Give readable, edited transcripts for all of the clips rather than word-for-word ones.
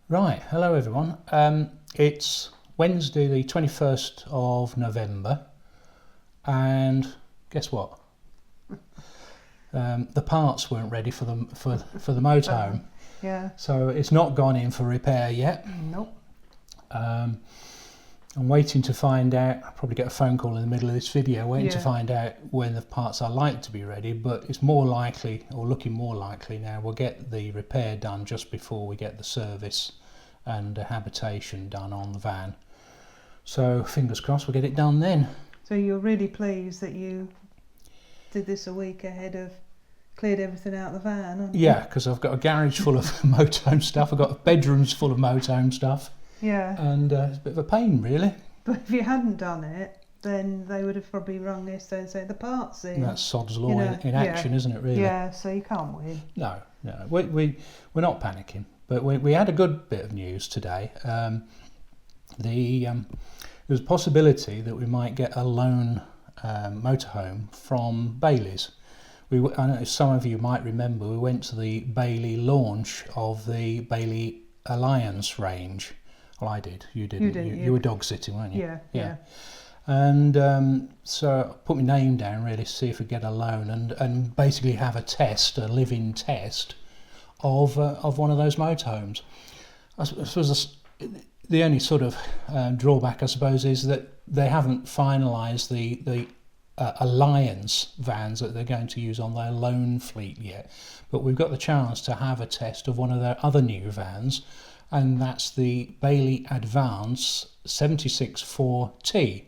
Right, hello everyone. It's Wednesday the 21st of November and guess what? The parts weren't ready for the motorhome. Yeah. So it's not gone in for repair yet. Nope. I'm waiting to find out. I'll probably get a phone call in the middle of this video waiting to find out when the parts are likely to be ready, but it's more likely, or looking more likely now, we'll get the repair done just before we get the service and habitation done on the van. So fingers crossed we'll get it done then. So you're really pleased that you did this a week ahead of cleared everything out of the van, aren't you? Yeah, because I've got a garage full of motorhome stuff, I've got bedrooms full of motorhome stuff. Yeah. And it's a bit of a pain really. But if you hadn't done it, then they would have probably rung yesterday and said the parts in. That's sod's law in action, isn't it really? Yeah, so you can't win. No, we're not panicking. But we had a good bit of news today. There's a possibility that we might get a loan motorhome from Bailey's. I know some of you might remember we went to the Bailey launch of the Bailey Alliance range. Well, I did. You didn't. You were dog sitting, weren't you? Yeah. And so I put my name down really to see if we get a loan and basically have a live-in test of one of those motorhomes. I suppose the only sort of drawback, I suppose, is that they haven't finalised the Alliance vans that they're going to use on their loan fleet yet. But we've got the chance to have a test of one of their other new vans, and that's the Bailey Advance 76-4T,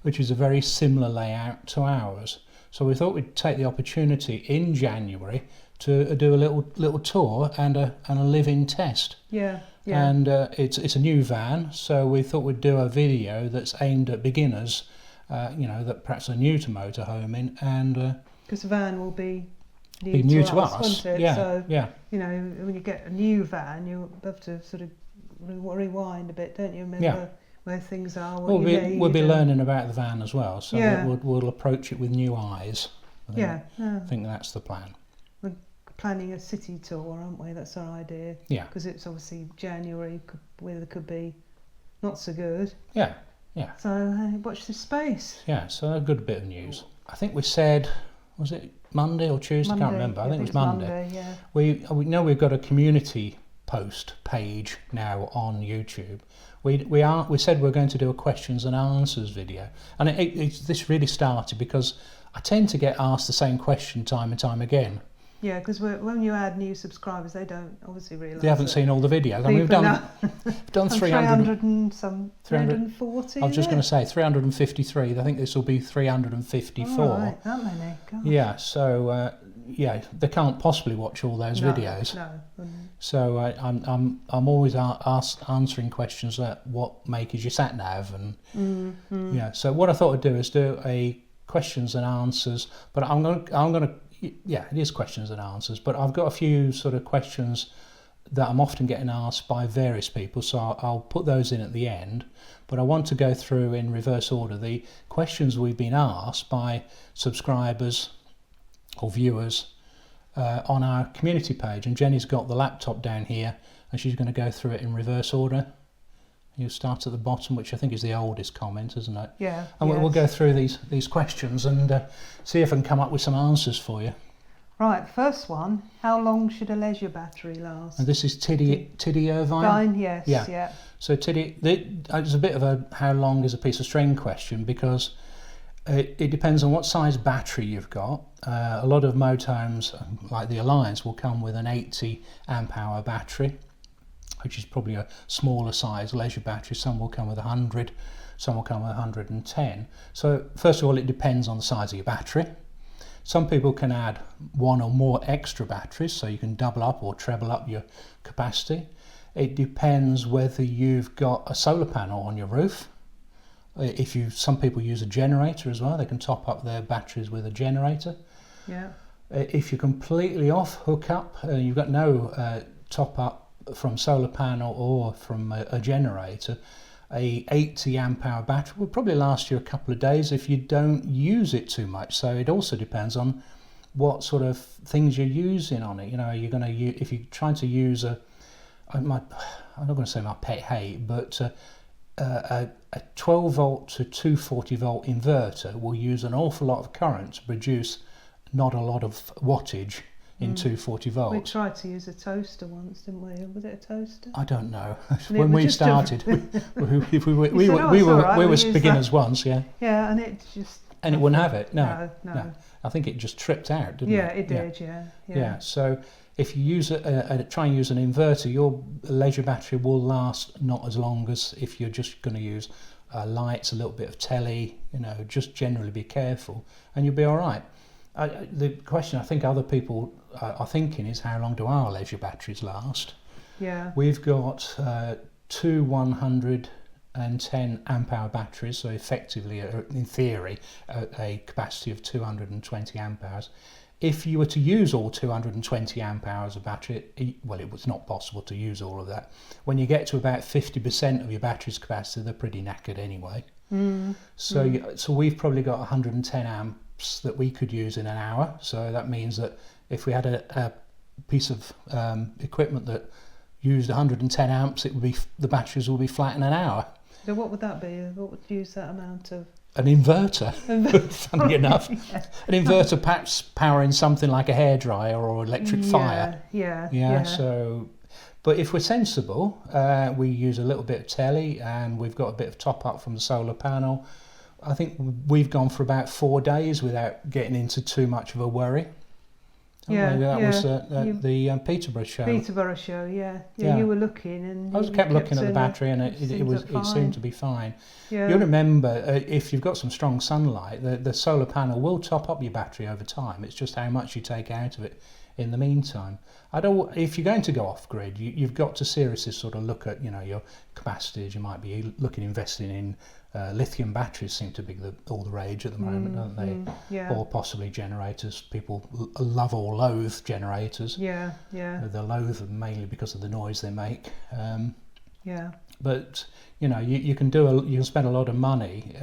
which is a very similar layout to ours. So we thought we'd take the opportunity in January to do a little tour and a live-in test. Yeah. And it's a new van, so we thought we'd do a video that's aimed at beginners, that perhaps are new to motorhoming, and because the van will be new to us, won't it? Yeah, so, yeah. When you get a new van, you'll have to sort of rewind a bit, don't you? Remember where things are. We'll be learning about the van as well, so we'll approach it with new eyes. I think that's the plan. We're planning a city tour, aren't we? That's our idea. Yeah. Because it's obviously January, weather could be not so good. Yeah. So watch this space. Yeah, so a good bit of news. I think we said, was it Monday or Tuesday? I can't remember. I think it was Monday. Yeah. We know we've got a community post page now on YouTube. We said we're going to do a questions and answers video, and this really started because I tend to get asked the same question time and time again. Yeah, because when you add new subscribers, they don't obviously realise. They haven't seen all the videos. And we've done 300 and some 340. I was just going to say 353. I think this will be 354. Oh, right, that many. Gosh. Yeah, so they can't possibly watch all those videos. No. So I'm always answering questions like what make is your sat nav and So what I thought I'd do is do a questions and answers, but I'm gonna. Yeah, it is questions and answers, but I've got a few sort of questions that I'm often getting asked by various people, so I'll put those in at the end. But I want to go through in reverse order the questions we've been asked by subscribers or viewers on our community page. And Jenny's got the laptop down here, and she's going to go through it in reverse order. You start at the bottom, which I think is the oldest comment, isn't it? Yeah. And we'll go through these questions and see if I can come up with some answers for you. Right, first one. How long should a leisure battery last? And this is Tiddy Irvine? Yes, yeah. So Tiddy, it's a bit of a how long is a piece of string question, because it depends on what size battery you've got. A lot of motorhomes, like the Alliance, will come with an 80 amp hour battery, which is probably a smaller size leisure battery. Some will come with 100, some will come with 110. So first of all, it depends on the size of your battery. Some people can add one or more extra batteries, so you can double up or treble up your capacity. It depends whether you've got a solar panel on your roof. Some people use a generator as well, they can top up their batteries with a generator. Yeah. If you're completely off hookup, you've got no top up from solar panel or from a generator, a 80 amp hour battery will probably last you a couple of days if you don't use it too much. So it also depends on what sort of things you're using on it. You're going to if you're trying to use a I'm not going to say my pet hate, but a 12 volt to 240 volt inverter will use an awful lot of current to produce not a lot of wattage in 240 volts. We tried to use a toaster once, didn't we? Was it a toaster? I don't know. When we started, we were beginners once, yeah. Yeah, and it just... And it wouldn't have it, no. I think it just tripped out, didn't it? Yeah, it did, yeah. So if you use try and use an inverter, your leisure battery will last not as long as if you're just going to use lights, a little bit of telly, just generally be careful, and you'll be all right. The question I think other people are thinking is, how long do our leisure batteries last? Yeah. We've got two 110 amp hour batteries, so effectively, in theory, a capacity of 220 amp hours. If you were to use all 220 amp hours of battery, well, it was not possible to use all of that. When you get to about 50% of your battery's capacity, they're pretty knackered anyway. So we've probably got 110 amps that we could use in an hour. So that means that if we had a piece of equipment that used 110 amps, the batteries will be flat in an hour. So what would that be? What would use that amount of? An inverter, funny enough. Yeah. An inverter perhaps powering something like a hairdryer or electric fire. Yeah. So, but if we're sensible, we use a little bit of telly and we've got a bit of top up from the solar panel. I think we've gone for about 4 days without getting into too much of a worry. That was the Peterborough show. Peterborough show, yeah. You were looking, and I kept looking at the battery, and it seemed to be fine. Yeah. You'll remember, if you've got some strong sunlight, the solar panel will top up your battery over time. It's just how much you take out of it in the meantime. If you're going to go off grid, you've got to seriously sort of look at your capacities. You might be investing in lithium batteries. Seem to be all the rage at the moment, don't they? Yeah. Or possibly generators. People love or loathe generators. Yeah. They loathe them mainly because of the noise they make. But you can spend a lot of money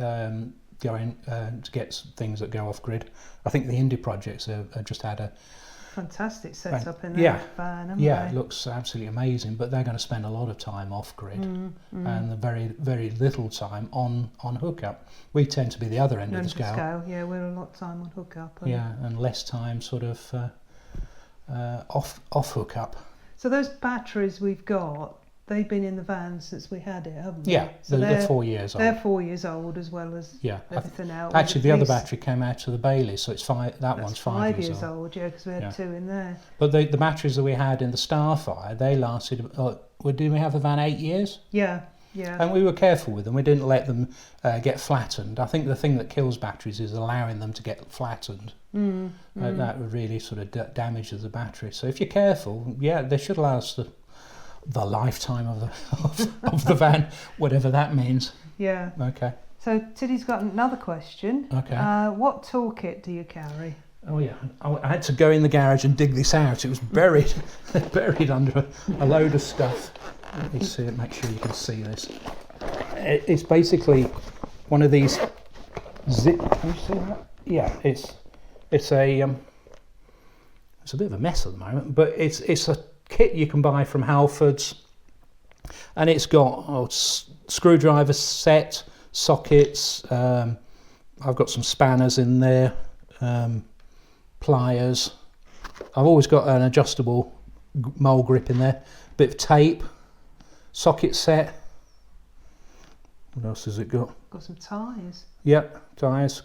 going to get things that go off grid. I think the indie projects have just had a fantastic setup in their van, haven't they? It looks absolutely amazing, but they're going to spend a lot of time off grid and very, very little time on hookup. We tend to be the other end of the scale. Yeah, we're a lot of time on hookup. And less time sort of off hookup. So those batteries we've got, they've been in the van since we had it, haven't they? Yeah, so they're 4 years old. They're 4 years old as well as everything else. Actually, the other battery came out of the Bailey, so it's one's 5 years old. Yeah, because we had 2 in there. But the batteries that we had in the Starfire, they lasted, did we have the van 8 years? Yeah. And we were careful with them. We didn't let them get flattened. I think the thing that kills batteries is allowing them to get flattened. That really sort of damages the battery. So if you're careful, they should last the lifetime of the van, whatever that means. Yeah. Okay. So Tiddy's got another question. Okay. What toolkit do you carry? Oh yeah, I had to go in the garage and dig this out. It was buried under a load of stuff. Let me see it. Make sure you can see this. It's basically one of these zip. Can you see that? Yeah. It's a bit of a mess at the moment, but it's a kit you can buy from Halfords, and it's got screwdriver set, sockets. I've got some spanners in there, pliers. I've always got an adjustable mole grip in there, bit of tape, socket set. What else has it got? Got some tyres. Yep, tyres.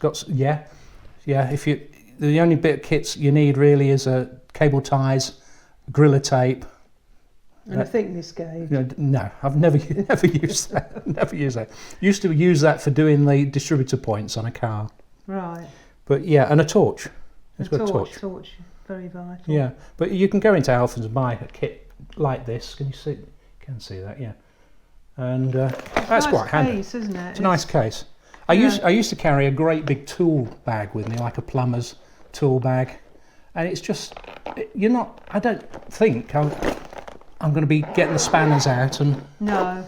The only bit of kits you need really is cable ties, Gorilla tape, and a thickness gauge. No, I've never used that. Never used that. Used to use that for doing the distributor points on a car. Right. But and a torch. It's got a torch. Very vital. Yeah, but you can go into Halfords and buy a kit like this. Can you see? You can see that, yeah. And that's quite handy. It's a nice case, isn't it? It's a nice case. I used to carry a great big tool bag with me, like a plumber's tool bag. And it's just, I don't think I'm going to be getting the spanners out and... No.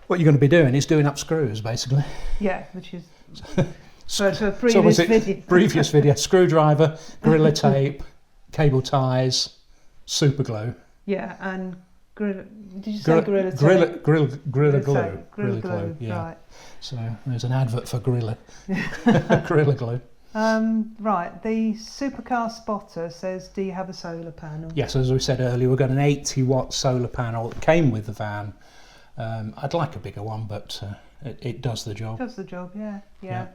What you're going to be doing is doing up screws, basically. Yeah, which is... for a previous video. Previous video. Screwdriver, Gorilla tape, cable ties, super glue. Yeah, and Gorilla. Did you say Gorilla Tape? Gorilla Glue. Gorilla Glue. Yeah. Right. So there's an advert for Gorilla. Gorilla Glue. Right. The supercar spotter says, "Do you have a solar panel?" Yes, as we said earlier, we've got an 80-watt solar panel that came with the van. I'd like a bigger one, but it does the job. Does the job, yeah.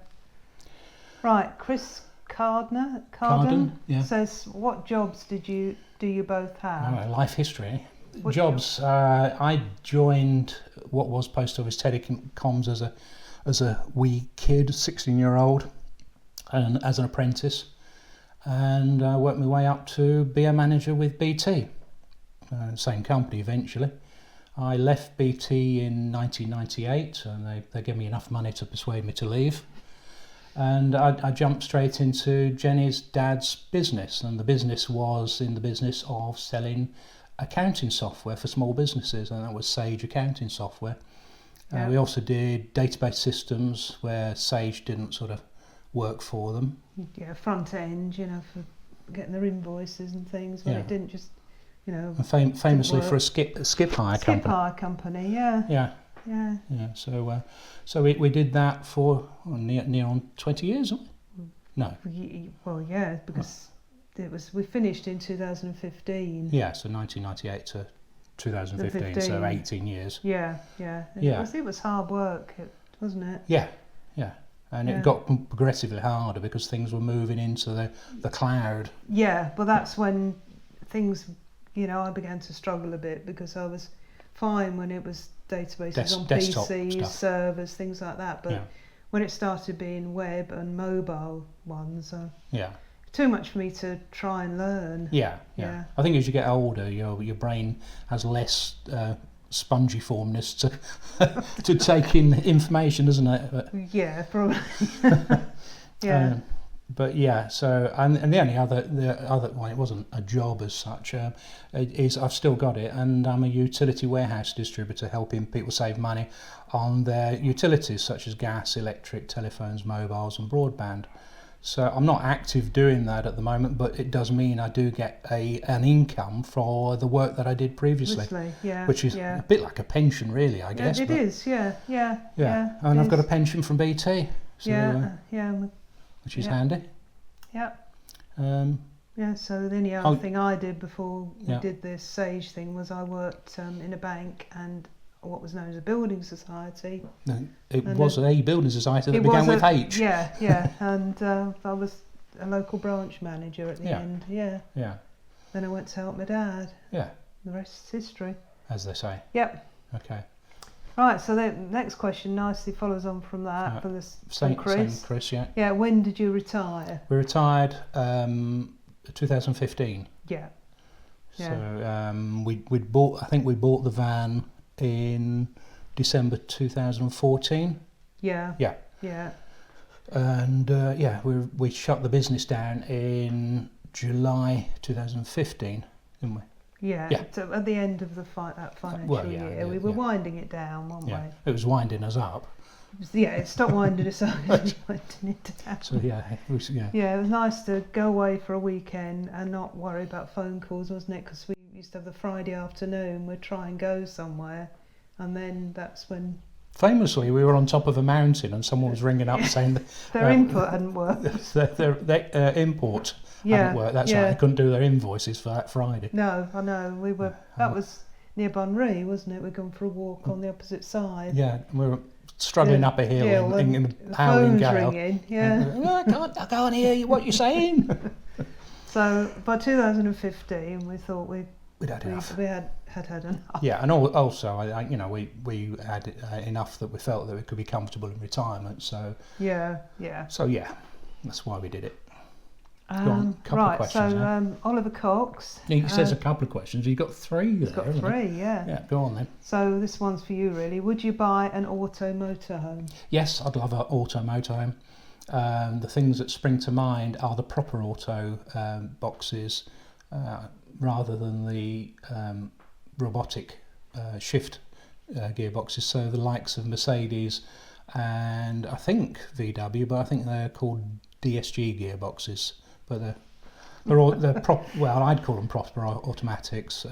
Right, Chris Carden says, "What jobs do you both have?" Oh, life history. Jobs. I joined what was Post Office Telecoms as a wee kid, 16-year-old, and as an apprentice, and worked my way up to be a manager with BT, same company eventually. I left BT in 1998, and they gave me enough money to persuade me to leave. And I jumped straight into Jenny's dad's business, and the business was in the business of selling accounting software for small businesses, and that was Sage accounting software. Yeah. We also did database systems where Sage didn't sort of work for them. Yeah, front end, for getting their invoices and things, but it didn't just, And famously for a skip hire company. Skip hire company, yeah. Yeah. So we did that for near on 20 years, wasn't we? No. Well, yeah, because we finished in 2015. Yeah, so 1998 to 2015, so 18 years. Yeah. It was hard work, wasn't it? Yeah. And it got progressively harder because things were moving into the cloud. Yeah, but that's when things, I began to struggle a bit, because I was fine when it was databases on PCs, stuff. servers, things like that. But when it started being web and mobile ones, too much for me to try and learn. Yeah. I think as you get older, your brain has less spongiformness to take in information, doesn't it? But, yeah, probably. But yeah, so and the other one, it wasn't a job as such, is I've still got it, and I'm a utility warehouse distributor helping people save money on their utilities such as gas, electric, telephones, mobiles and broadband. So I'm not active doing that at the moment, but it does mean I do get an income for the work that I did previously, which is a bit like a pension really, I guess. It is, yeah. And I've got a pension from BT, so, which is handy. Yeah. So the only other thing I did before we did this Sage thing was I worked in a bank and what was known as a building society. It was a building society that began with H. Yeah, and I was a local branch manager at the end. Yeah. Then I went to help my dad. Yeah. The rest is history, as they say. Yep. Okay. Right, so the next question nicely follows on from that, from Chris. Same Chris, yeah. Yeah, when did you retire? We retired 2015. Yeah. So we bought the van in December 2014. Yeah. And we shut the business down in July 2015, didn't we? Yeah. So at the end of that financial year, we were winding it down, weren't we? It was winding us up. It stopped winding us up. It was winding it down. So it was nice to go away for a weekend and not worry about phone calls, wasn't it? Because we used to have the Friday afternoon, we'd try and go somewhere, and then that's when... Famously, we were on top of a mountain and someone was ringing up saying that their input hadn't worked. Their import hadn't worked. That's right, they couldn't do their invoices for that Friday. No, I know. We were. That was near Bunree, wasn't it? We'd gone for a walk on the opposite side. Yeah, we were struggling up a hill in a howling gale. Ringing, I can't hear you, what you're saying. So by 2015, we thought we'd had enough. We had enough. Yeah, and also, we had enough that we felt that we could be comfortable in retirement. So So that's why we did it. Go on, couple of questions. So Oliver Cox. He says a couple of questions. You've got three there. He's got three, Yeah, go on then. So this one's for you, really. Would you buy an auto motorhome? Yes, I'd love an auto motorhome. The things that spring to mind are the proper auto boxes, rather than the robotic shift gearboxes. So the likes of Mercedes and I think VW, but I think they're called DSG gearboxes. But they're I'd call them proper automatics.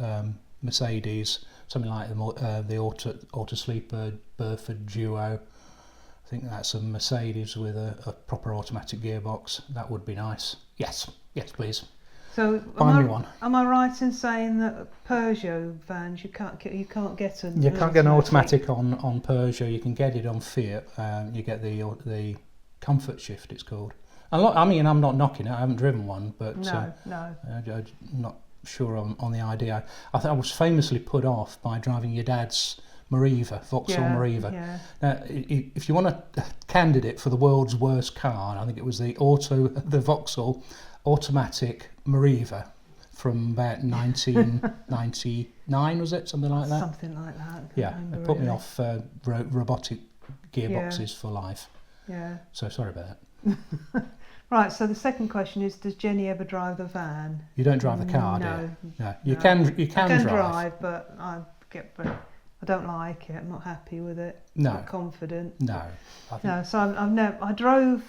Mercedes, something like the Auto Sleeper Burford Duo. I think that's a Mercedes with a proper automatic gearbox. That would be nice. Yes, please. So Buy me one. Am I right in saying that Peugeot vans you can't get an You can't get an automatic on Peugeot. You can get it on Fiat. You get the Comfort Shift, it's called. I'm not knocking it. I haven't driven one, but no. I'm not sure on the idea. I think I was famously put off by driving your dad's Vauxhall Mariva. Yeah. Now, if you want a candidate for the world's worst car, I think it was the Vauxhall automatic Mariva from about 1999, was it? Something like that? Something like that. Yeah, it put me off robotic gearboxes for life. Yeah. So sorry about that. Right, so the second question is, does Jenny ever drive the van? You don't drive the car, do you? No. You can I can drive, but I don't like it. I'm not happy with it. No. Not confident. No. So I drove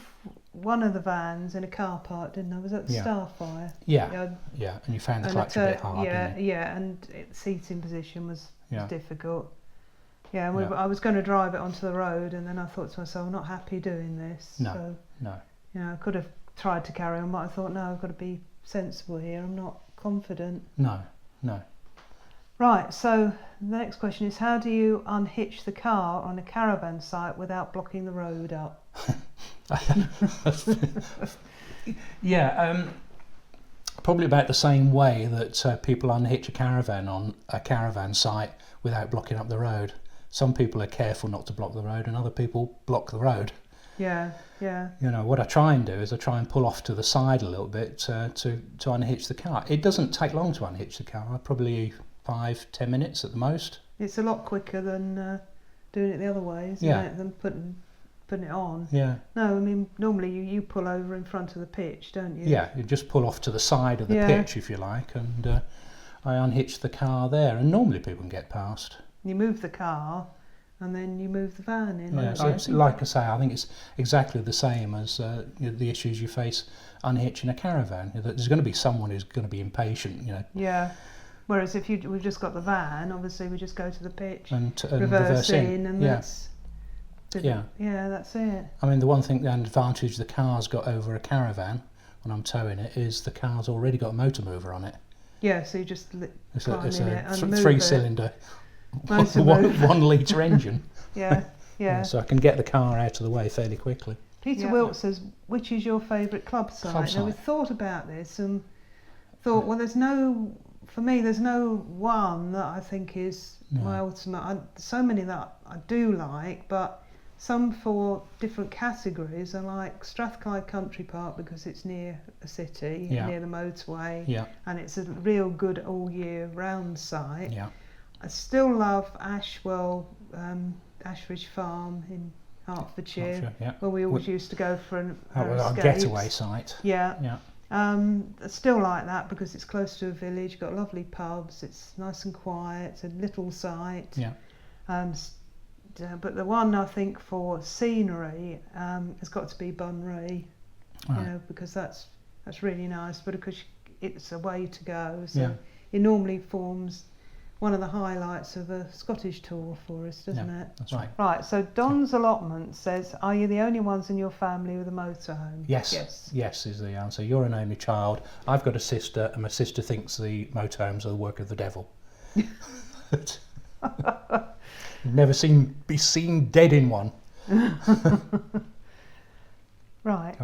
one of the vans in a car park, didn't I? Was that the Starfire? Yeah. And you found the clutch a bit hard, didn't you? Yeah, and the seating position was difficult. Yeah, and Yeah. I was going to drive it onto the road, and then I thought to myself, I'm not happy doing this. No. I could have tried to carry on, but I thought, no, I've got to be sensible here. I'm not confident. No. Right, so the next question is, how do you unhitch the car on a caravan site without blocking the road up? Probably about the same way that people unhitch a caravan on a caravan site without blocking up the road. Some people are careful not to block the road, and other people block the road. Yeah. What I try and do is I try and pull off to the side a little bit to unhitch the car. It doesn't take long to unhitch the car, probably 5-10 minutes at the most. It's a lot quicker than doing it the other way, isn't it? Than putting it on. Yeah. No, I mean, normally you pull over in front of the pitch, don't you? Yeah, you just pull off to the side of the pitch, if you like, and I unhitch the car there, and normally people can get past. You move the car, and then you move the van in. Yeah, like I say, I think it's exactly the same as the issues you face unhitching a caravan. There's going to be someone who's going to be impatient, Yeah. Whereas if we've just got the van, obviously we just go to the pitch and reverse in, and that's it. I mean, the advantage the car's got over a caravan when I'm towing it is the car's already got a motor mover on it. Yeah, so you just climb in it and move 3-cylinder, 1 litre engine. Yeah. So I can get the car out of the way fairly quickly. Peter Wilt says, which is your favourite club site? Now, we thought about this and thought, well, there's no one that I think is my ultimate. So many that I do like, but some for different categories. I like Strathclyde Country Park because it's near a city, near the motorway, and it's a real good all year round site. Yeah. I still love Ashridge Farm in Hertfordshire, where we always used to go for our getaway site. Yeah. I still like that because it's close to a village, you've got lovely pubs, it's nice and quiet, it's a little site. Yeah. But the one I think for scenery has got to be Bunree, because that's really nice, but because it's a way to go, so it normally forms one of the highlights of a Scottish tour for us, doesn't it? That's right. Right, so Don's allotment says, are you the only ones in your family with a motorhome? Yes is the answer. You're an only child. I've got a sister, and my sister thinks the motorhomes are the work of the devil. Never be seen dead in one. Right.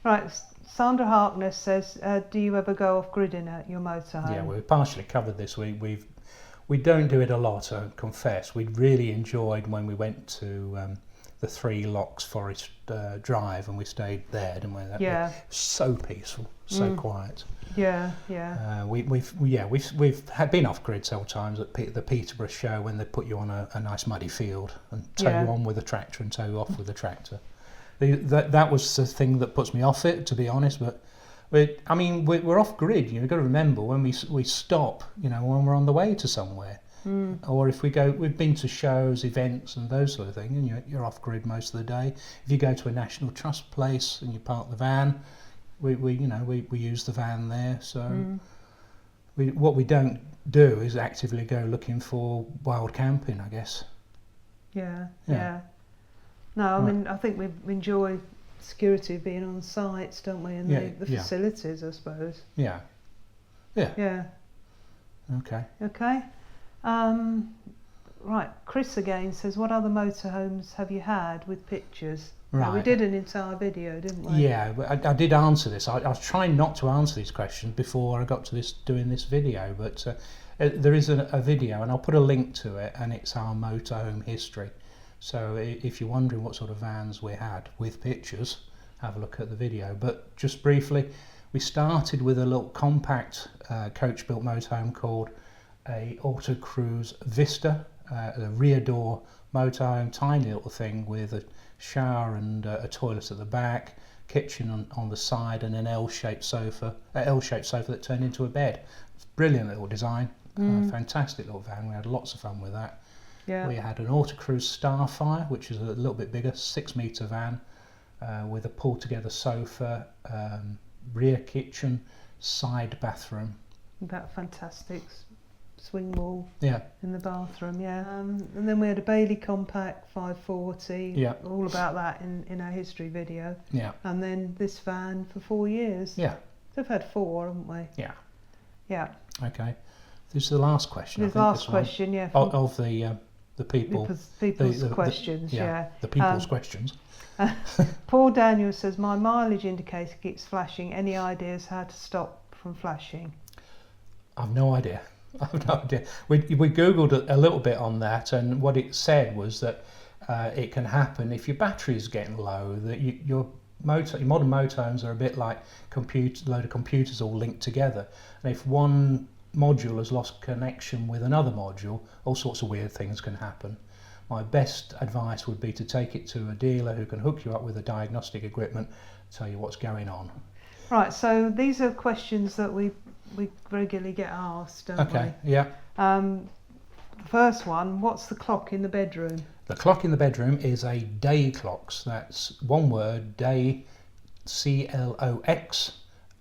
Right. Sandra Harkness says, do you ever go off grid in your motorhome? Yeah, we've partially covered this. We don't do it a lot, I confess. We really enjoyed when we went to the Three Locks Forest Drive, and we stayed there, didn't we? That was so peaceful, so quiet. Yeah. We've been off grid several times at the Peterborough show when they put you on a nice muddy field and tow you on with a tractor and tow you off with a tractor. That was the thing that puts me off it, to be honest. But we're off grid. You've got to remember when we stop. When we're on the way to somewhere, or if we've been to shows, events, and those sort of things, and you're off grid most of the day. If you go to a National Trust place and you park the van, we use the van there. So what we don't do is actively go looking for wild camping, I guess. Yeah. No, I mean, I think we enjoy security of being on sites, don't we, and the facilities, I suppose. Yeah. Okay. Right, Chris again says, what other motorhomes have you had with pictures? Right. We did an entire video, didn't we? Yeah, but I did answer this. I was trying not to answer these questions before I got to doing this video, but there is a video, and I'll put a link to it, and it's our motorhome history. So if you're wondering what sort of vans we had with pictures, have a look at the video. But just briefly, we started with a little compact coach-built motorhome called a Autocruise Vista, a rear door motorhome, tiny little thing with a shower and a toilet at the back, kitchen on the side, and an L-shaped sofa that turned into a bed. It's brilliant little design, fantastic little van. We had lots of fun with that. Yeah. We had an Autocruise Starfire, which is a little bit bigger, 6-metre van with a pull-together sofa, rear kitchen, side bathroom. That fantastic swing wall in the bathroom, and then we had a Bailey Compact 540, all about that in our history video, and then this van for 4 years. So we've had 4, haven't we? Okay, this is the last question. The last question, of the people's questions. The people's questions. Paul Daniel says, my mileage indicator keeps flashing. Any ideas how to stop from flashing? I've no idea. We googled a little bit on that, and what it said was that it can happen if your battery is getting low. That your modern motorhomes are a bit like a load of computers all linked together, and if one module has lost connection with another module, all sorts of weird things can happen. My best advice would be to take it to a dealer who can hook you up with the diagnostic equipment, tell you what's going on. Right, so these are questions that we regularly get asked, don't we? Okay, yeah. The first one, what's the clock in the bedroom? The clock in the bedroom is a Dayclox. That's one word, day, CLOX,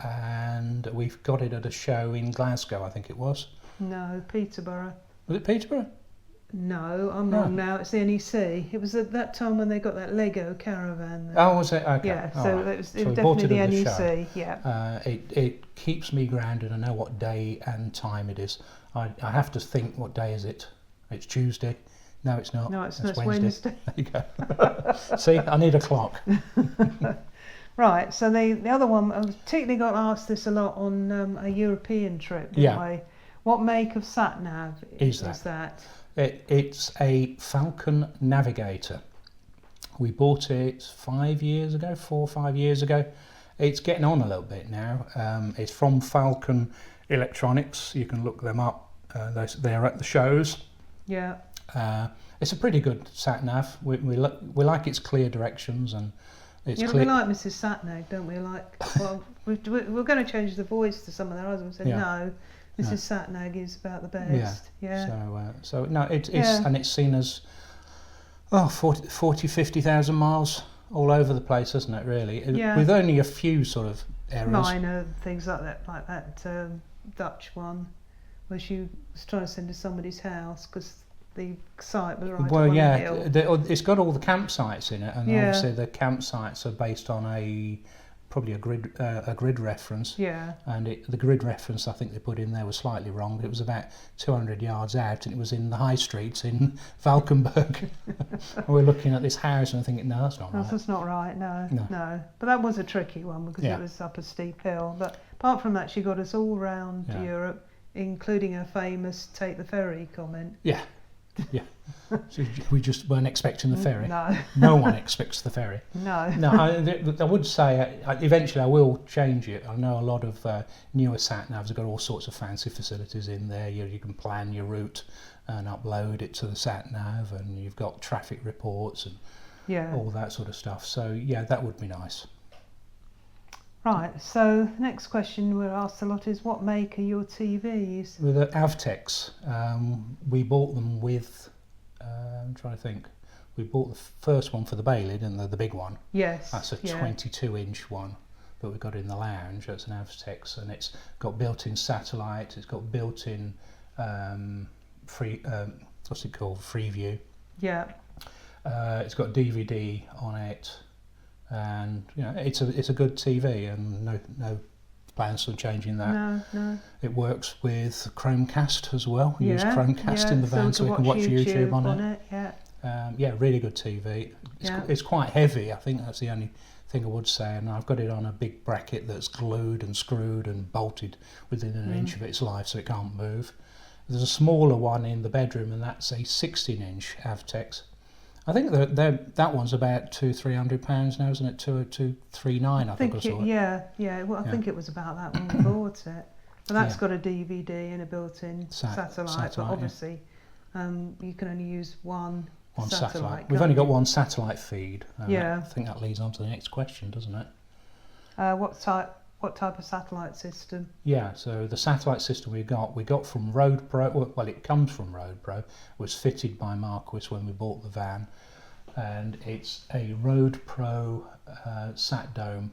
and we've got it at a show in Glasgow, I think it was. No, Peterborough. Was it Peterborough? No, I'm wrong now. It's the NEC. It was at that time when they got that Lego Caravan. Oh, was it? Okay. Yeah, so it was definitely the NEC. Yeah. It keeps me grounded. I know what day and time it is. I have to think, what day is it? It's Tuesday. No, it's not. No, it's Wednesday. There you go. See, I need a clock. Right, so the other one, I particularly got asked this a lot on a European trip, didn't we? What make of sat-nav is that? It's a Falcon Navigator. We bought it 4 or 5 years ago. It's getting on a little bit now. It's from Falcon Electronics. You can look them up. They're at the shows. Yeah. It's a pretty good sat-nav. We like its clear directions, and it's clear. We like Mrs. Satnag, don't we? Well, we're going to change the voice to some of their others. We said no. Mrs. Satnag is about the best. So no, it's and it's seen as 50,000 miles all over the place, isn't it? Really, with only a few sort of errors. Minor things like that Dutch one, where she was trying to send to somebody's house because the site was right up on a hill. It's got all the campsites in it, and obviously the campsites are based on probably a grid reference. Yeah. And the grid reference I think they put in there was slightly wrong. It was about 200 yards out, and it was in the high streets in Valkenburg. And we're looking at this house, and I'm thinking, no, that's not right. That's not right. No. But that was a tricky one because it was up a steep hill. But apart from that, she got us all round Europe, including her famous "take the ferry" comment. Yeah. So we just weren't expecting the ferry. No one expects the ferry. No. I would say eventually I will change it. I know a lot of newer sat navs have got all sorts of fancy facilities in there. You can plan your route and upload it to the sat nav, and you've got traffic reports and all that sort of stuff. So that would be nice. Right, so next question we're asked a lot is, what make are your TVs? With the Avtex, we bought them with, I'm trying to think, we bought the first one for the Bailey, didn't they, the big one? Yes. That's a 22-inch one. but we've got it in the lounge. It's an Avtex, and it's got built-in satellite. It's got built-in what's it called? Freeview. Yeah. It's got DVD on it, and it's a good TV, and no plans for changing that. No. It works with Chromecast as well. Yeah, Use Chromecast in the van, so we can watch YouTube on it. Yeah. Really good TV. It's quite heavy. I think that's the only thing I would say. And I've got it on a big bracket that's glued and screwed and bolted within an inch of its life, so it can't move. There's a smaller one in the bedroom, and that's a 16-inch Avtex. I think that one's about £200-300 now, isn't it? $239, I think I saw it. Yeah. Well, I think it was about that when we bought it. But that's got a DVD and a built-in satellite. But obviously, you can only use one satellite. We've only got one satellite feed. I think that leads on to the next question, doesn't it? What type of satellite system? Yeah, so the satellite system we got from Road Pro. Well, it comes from Road Pro. It was fitted by Marquis when we bought the van, and it's a Road Pro sat dome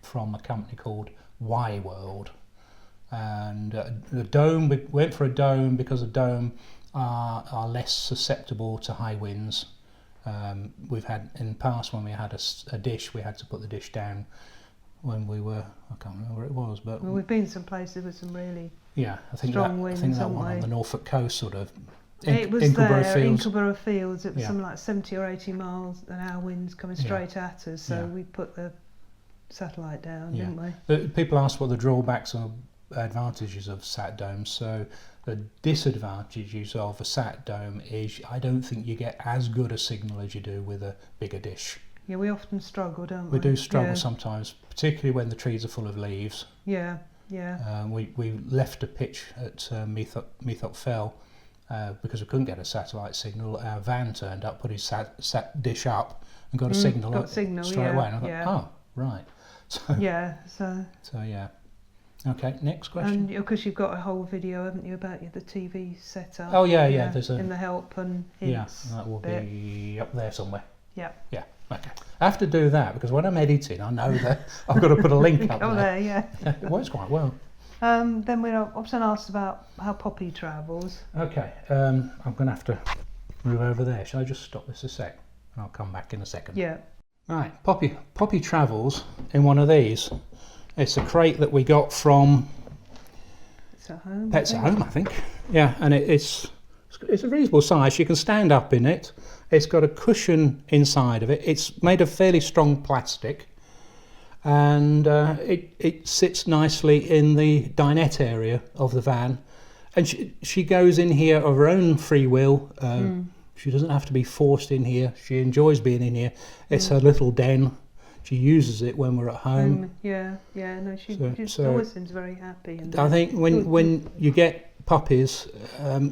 from a company called Y-World. And the dome, we went for a dome because a dome are less susceptible to high winds. We've had in the past, when we had a dish, we had to put the dish down when we were, I can't remember where it was, but we've been some places with some really strong winds. I think that one on the Norfolk coast, sort of. It was Ingleborough Fields. It was something like 70 or 80 miles an hour winds coming straight at us. So we put the satellite down, didn't we? People ask what the drawbacks or advantages of sat domes. So the disadvantages of a sat dome is I don't think you get as good a signal as you do with a bigger dish. Yeah, we often struggle, don't we? We do struggle sometimes, particularly when the trees are full of leaves. Yeah. We left a pitch at Meathop Fell because we couldn't get a satellite signal. Our van turned up, put his sat dish up, and got a signal straight away. And I thought, oh, right. So yeah. Okay, next question. And because you've got a whole video, haven't you, about the TV setup? Oh yeah. There's in the help and hints. Yeah, that will be up there somewhere. Yeah. Okay. I have to do that because when I'm editing, I know that I've got to put a link up there. It works quite well. Then we're often asked about how Poppy travels. Okay. I'm going to have to move over there. Shall I just stop this a sec? And I'll come back in a second. Yeah. Right. Poppy travels in one of these. It's a crate that we got from Pets at Home, I think. Yeah, and it's a reasonable size. You can stand up in it. It's got a cushion inside of it. It's made of fairly strong plastic, and it sits nicely in the dinette area of the van. And she goes in here of her own free will. She doesn't have to be forced in here. She enjoys being in here. It's her little den. She uses it when we're at home. She always seems very happy. I think when you get puppies,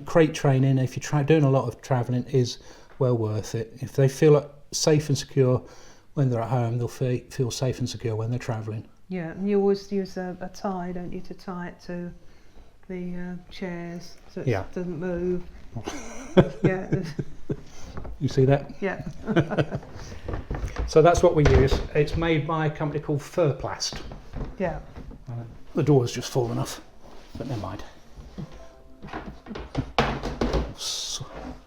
crate training, if you're doing a lot of travelling, is well worth it. If they feel safe and secure when they're at home, they'll feel safe and secure when they're travelling. Yeah, and you always use a tie, don't you, to tie it to the chairs so it doesn't move. You see that? Yeah. So that's what we use. It's made by a company called Furplast. Yeah. The door's just full enough, but never mind.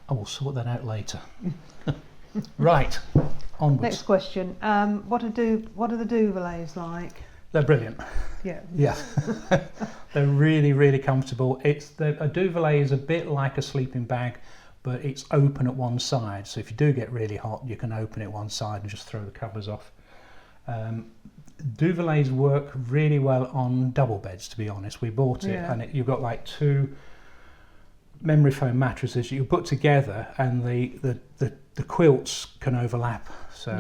I will sort that out later. Right, onwards. Next question. What are the Duvaliers like? They're brilliant. Yeah. They're really, really comfortable. A Duvalet is a bit like a sleeping bag, but it's open at one side. So if you do get really hot, you can open it one side and just throw the covers off. Duvalets work really well on double beds, to be honest. We bought it and you've got like two memory foam mattresses you put together, and the quilts can overlap. So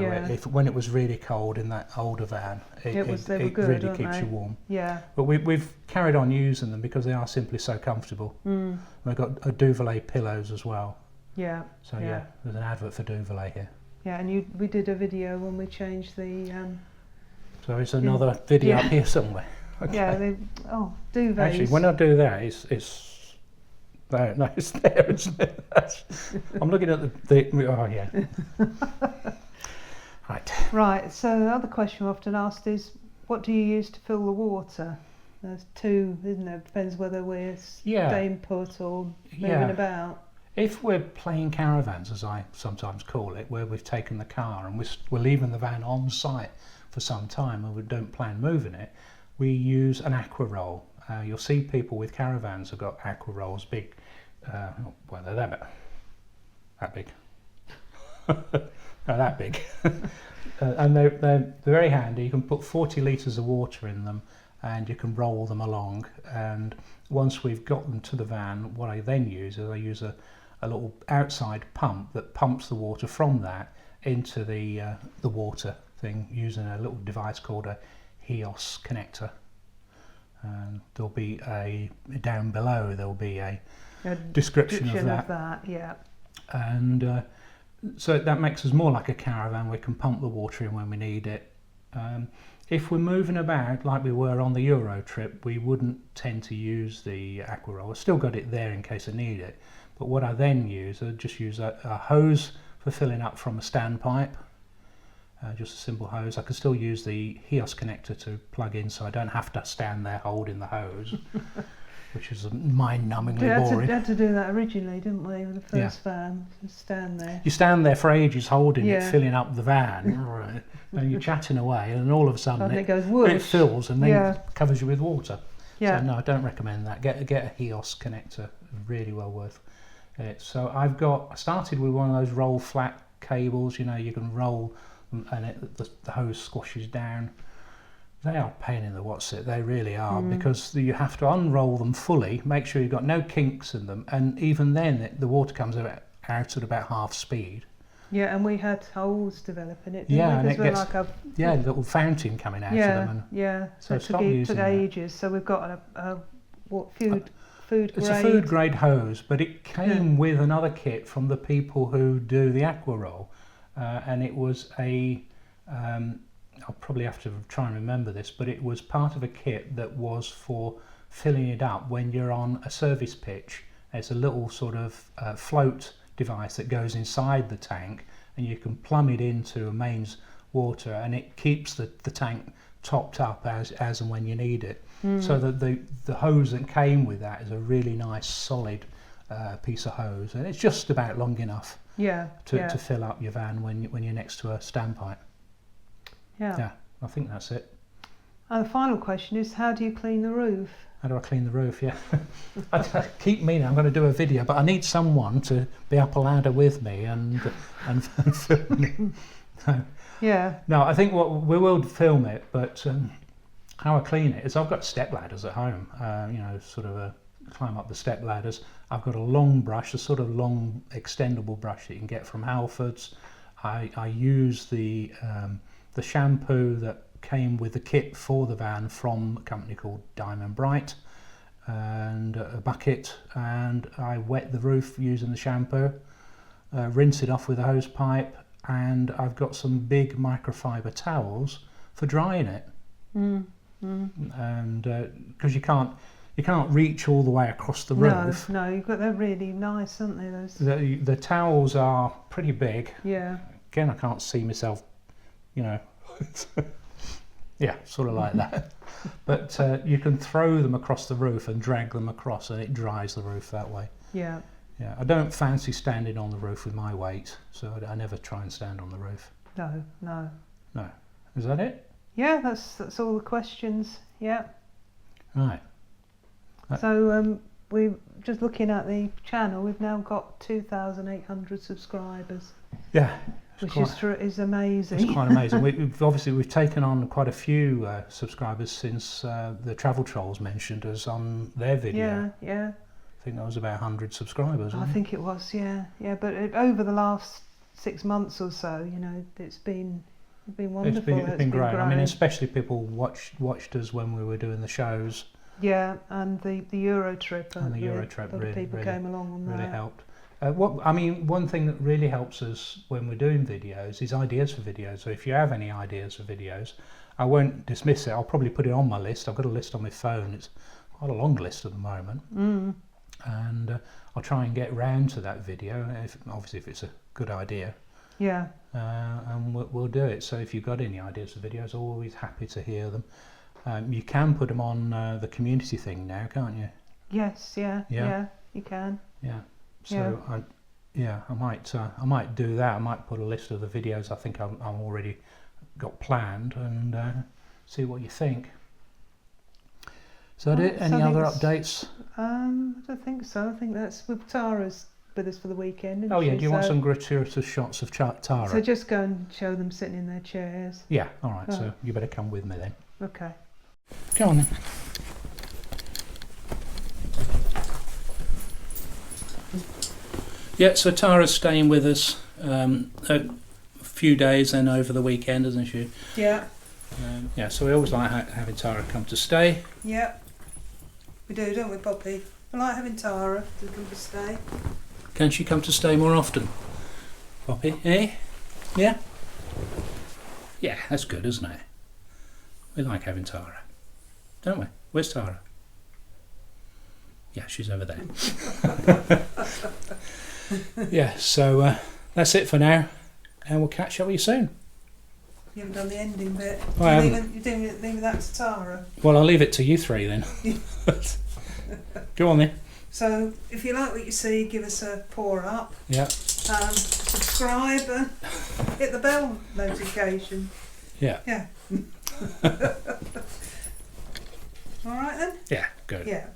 when it was really cold in that older van, it really keeps you warm. Yeah. But we've carried on using them because they are simply so comfortable. We've got a Duvalet pillows as well. Yeah. So there's an advert for Duvalet here. Yeah, and we did a video when we changed the. So it's another video up here somewhere. Okay. Yeah. Duvets. Actually, when I do that, it's no, it's there, isn't it? I'm looking at the oh yeah. Right. So the other question we often asked is, what do you use to fill the water? There's two, isn't there? Depends whether we're staying put or moving about. If we're playing caravans, as I sometimes call it, where we've taken the car and we're leaving the van on site for some time and we don't plan moving it, we use an aqua roll. You'll see people with caravans have got aqua rolls, big, well, they're that big. No, that big. And they're very handy. You can put 40 litres of water in them and you can roll them along. And once we've got them to the van, what I then use is I use a little outside pump that pumps the water from that into the water thing using a little device called a HEOS connector. And there'll be down below there'll be a description of that. Yeah. And so that makes us more like a caravan. We can pump the water in when we need it. If we're moving about like we were on the Euro trip, we wouldn't tend to use the aqua roll. I've still got it there in case I need it. But what I then use, I just use a hose for filling up from a standpipe. Just a simple hose. I can still use the HEOS connector to plug in, so I don't have to stand there holding the hose, which is mind-numbingly boring. We had to do that originally, didn't we, with the first van? Just stand there. You stand there for ages holding it, filling up the van, and you're chatting away, and all of a sudden it fills and then covers you with water. So no, I don't recommend that. Get a HEOS connector, really well worth it. So I started with one of those roll flat cables. You can roll and the hose squashes down. They are a pain in the what's-it, they really are, because you have to unroll them fully, make sure you've got no kinks in them, and even then the water comes out at about half speed. Yeah, and we had holes developing it, and it gets, like a little fountain coming out of them. So it took ages. So we've got a food grade. It's a food grade hose, but it came with another kit from the people who do the aqua roll, and it was I'll probably have to try and remember this, but it was part of a kit that was for filling it up when you're on a service pitch. It's a little sort of float device that goes inside the tank, and you can plumb it into a mains water, and it keeps the tank topped up as and when you need it. So that the hose that came with that is a really nice solid piece of hose, and it's just about long enough to fill up your van when you're next to a standpipe. Yeah, I think that's it. And the final question is, how do you clean the roof? How do I clean the roof? Yeah, I keep meaning I'm going to do a video, but I need someone to be up a ladder with me and film it. No, I think we will film it, but how I clean it is I've got step ladders at home. Climb up the step ladders. I've got a long brush, a sort of long extendable brush that you can get from Halfords. I use the shampoo that came with the kit for the van from a company called Diamond Bright, and a bucket, and I wet the roof using the shampoo, rinse it off with a hose pipe, and I've got some big microfiber towels for drying it. And because you can't reach all the way across the roof. No, they're really nice, aren't they? Those. The towels are pretty big. Yeah. Again, I can't see myself, yeah, sort of like that. But you can throw them across the roof and drag them across, and it dries the roof that way. Yeah. Yeah, I don't fancy standing on the roof with my weight, so I never try and stand on the roof. No. Is that it? Yeah, that's all the questions. Yeah. Right. So we're just looking at the channel. We've now got 2,800 subscribers. Yeah. Which is amazing. It's quite amazing. We've taken on quite a few subscribers since the Travel Trolls mentioned us on their video. Yeah. I think that was about 100 subscribers. I think it was, yeah. But over the last 6 months or so, it's been wonderful. It's been great. I mean, especially people watched us when we were doing the shows. Yeah, and the Euro trip. And the Euro trip really came along on that. Really helped. One thing that really helps us when we're doing videos is ideas for videos. So if you have any ideas for videos, I won't dismiss it. I'll probably put it on my list. I've got a list on my phone. It's quite a long list at the moment. And I'll try and get round to that video, if it's a good idea. Yeah. and we'll do it. So if you've got any ideas for videos, always happy to hear them. You can put them on the community thing now, can't you? Yes, yeah, you can. Yeah. So I might do that. I might put a list of the videos I think I'm already got planned, and see what you think. So any other updates? I don't think so. I think that's with Tara's with us for the weekend. Oh yeah, she? do you want some gratuitous shots of Tara? So just go and show them sitting in their chairs. Yeah, all right. So you better come with me then. Okay. Go on then. Yeah, so Tara's staying with us a few days and over the weekend, isn't she? Yeah. Yeah, so we always like having Tara come to stay. Yeah. We do, don't we, Poppy? We like having Tara to come to stay. Can she come to stay more often, Poppy? Eh? Yeah? Yeah, that's good, isn't it? We like having Tara, don't we? Where's Tara? Yeah, she's over there. Yeah, so that's it for now, and we'll catch up with you soon. You haven't done the ending bit. Well, You're leaving that to Tara. Well, I'll leave it to you three then. Go on then. So, if you like what you see, give us a paw up. Yeah. Subscribe and hit the bell notification. Yeah. Yeah. All right then? Yeah, good. Yeah.